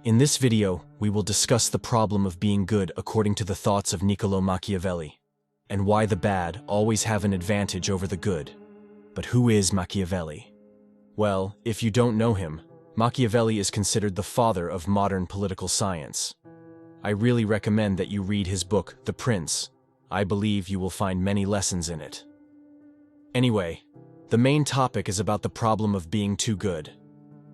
In this video, we will discuss the problem of being good according to the thoughts of Niccolò Machiavelli, and why the bad always have an advantage over the good. But who is Machiavelli? Well, if you don't know him, Machiavelli is considered the father of modern political science. I really recommend that you read his book, The Prince. I believe you will find many lessons in it. Anyway, the main topic is about the problem of being too good.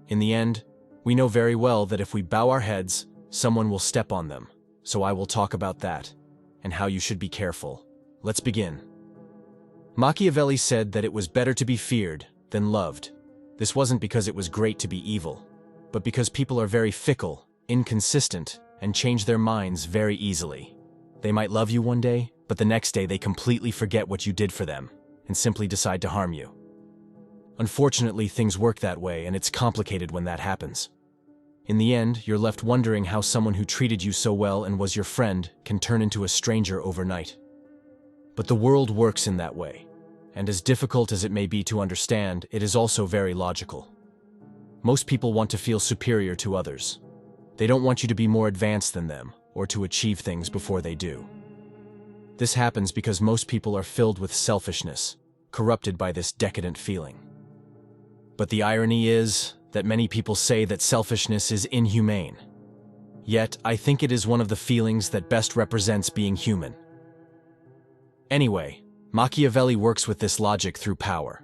In the end, we know very well that if we bow our heads, someone will step on them. So I will talk about that, and how you should be careful. Let's begin. Machiavelli said that it was better to be feared than loved. This wasn't because it was great to be evil, but because people are very fickle, inconsistent, and change their minds very easily. They might love you one day, but the next day they completely forget what you did for them, and simply decide to harm you. Unfortunately, things work that way, and it's complicated when that happens. In the end, you're left wondering how someone who treated you so well and was your friend can turn into a stranger overnight. But the world works in that way, and as difficult as it may be to understand, it is also very logical. Most people want to feel superior to others. They don't want you to be more advanced than them, or to achieve things before they do. This happens because most people are filled with selfishness, corrupted by this decadent feeling. But the irony is that many people say that selfishness is inhumane. Yet, I think it is one of the feelings that best represents being human. Anyway, Machiavelli works with this logic through power.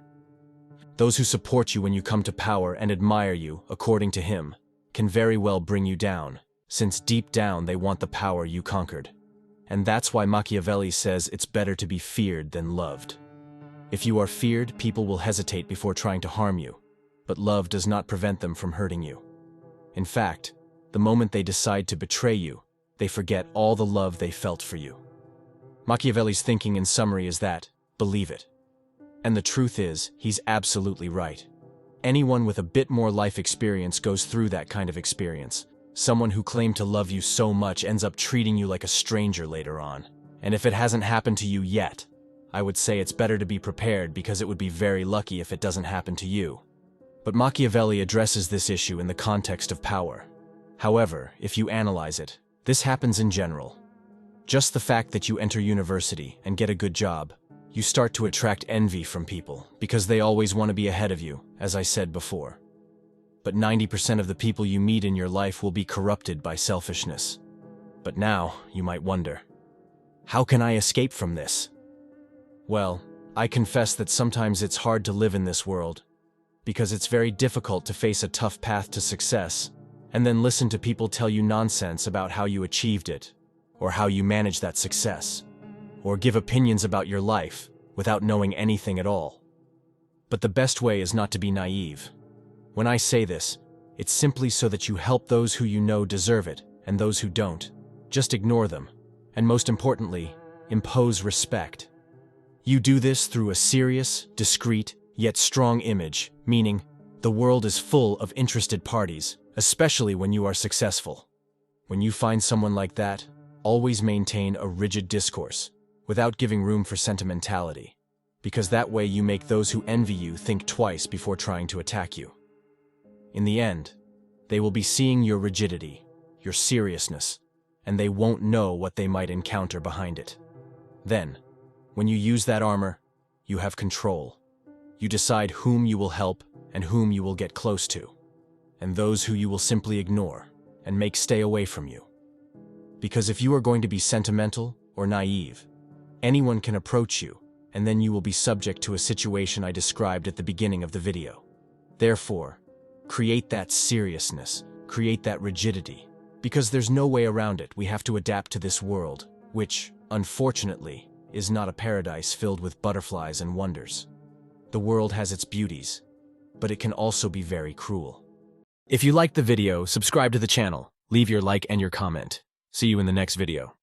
Those who support you when you come to power and admire you, according to him, can very well bring you down, since deep down they want the power you conquered. And that's why Machiavelli says it's better to be feared than loved. If you are feared, people will hesitate before trying to harm you, but love does not prevent them from hurting you. In fact, the moment they decide to betray you, they forget all the love they felt for you. Machiavelli's thinking in summary is that, believe it. And the truth is, he's absolutely right. Anyone with a bit more life experience goes through that kind of experience. Someone who claimed to love you so much ends up treating you like a stranger later on. And if it hasn't happened to you yet, I would say it's better to be prepared because it would be very lucky if it doesn't happen to you. But Machiavelli addresses this issue in the context of power. However, if you analyze it, this happens in general. Just the fact that you enter university and get a good job, you start to attract envy from people because they always want to be ahead of you, as I said before. But 90% of the people you meet in your life will be corrupted by selfishness. But now, you might wonder, how can I escape from this? Well, I confess that sometimes it's hard to live in this world, because it's very difficult to face a tough path to success, and then listen to people tell you nonsense about how you achieved it, or how you managed that success, or give opinions about your life without knowing anything at all. But the best way is not to be naive. When I say this, it's simply so that you help those who you know deserve it, and those who don't, just ignore them, and most importantly, impose respect. You do this through a serious, discreet, yet strong image, meaning, the world is full of interested parties, especially when you are successful. When you find someone like that, always maintain a rigid discourse, without giving room for sentimentality, because that way you make those who envy you think twice before trying to attack you. In the end, they will be seeing your rigidity, your seriousness, and they won't know what they might encounter behind it. Then, when you use that armor, you have control. You decide whom you will help and whom you will get close to, and those who you will simply ignore and make stay away from you. Because if you are going to be sentimental or naive, anyone can approach you, and then you will be subject to a situation I described at the beginning of the video. Therefore, create that seriousness, create that rigidity, because there's no way around it. We have to adapt to this world, which, unfortunately, is not a paradise filled with butterflies and wonders. The world has its beauties, but it can also be very cruel. If you liked the video, subscribe to the channel, leave your like and your comment. See you in the next video.